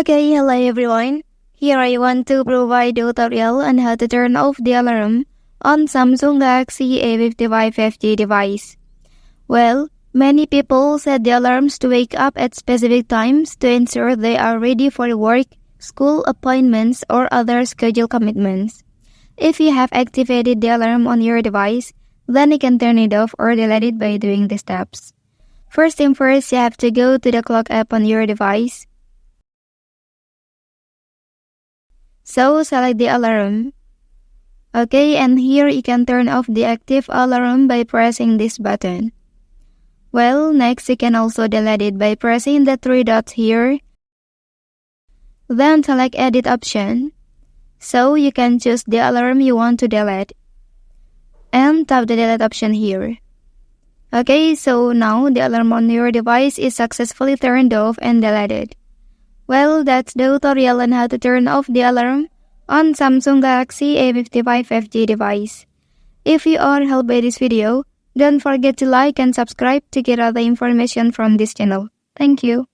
Okay, hello everyone. Here I want to provide a tutorial on how to turn off the alarm on Samsung Galaxy A55 5G device. Well, many people set the alarms to wake up at specific times to ensure they are ready for work, school appointments, or other scheduled commitments. If you have activated the alarm on your device, then you can turn it off or delete it by doing the steps. First thing first, you have to go to the clock app on your device. So select the alarm. Okay, and here you can turn off the active alarm by pressing this button. Well, next you can also delete it by pressing the three dots here. Then select edit option. So you can choose the alarm you want to delete. And tap the delete option here. Okay, so now the alarm on your device is successfully turned off and deleted. Well, that's the tutorial on how to turn off the alarm on Samsung Galaxy A55 5G device. If you are helped by this video, don't forget to like and subscribe to get other information from this channel. Thank you.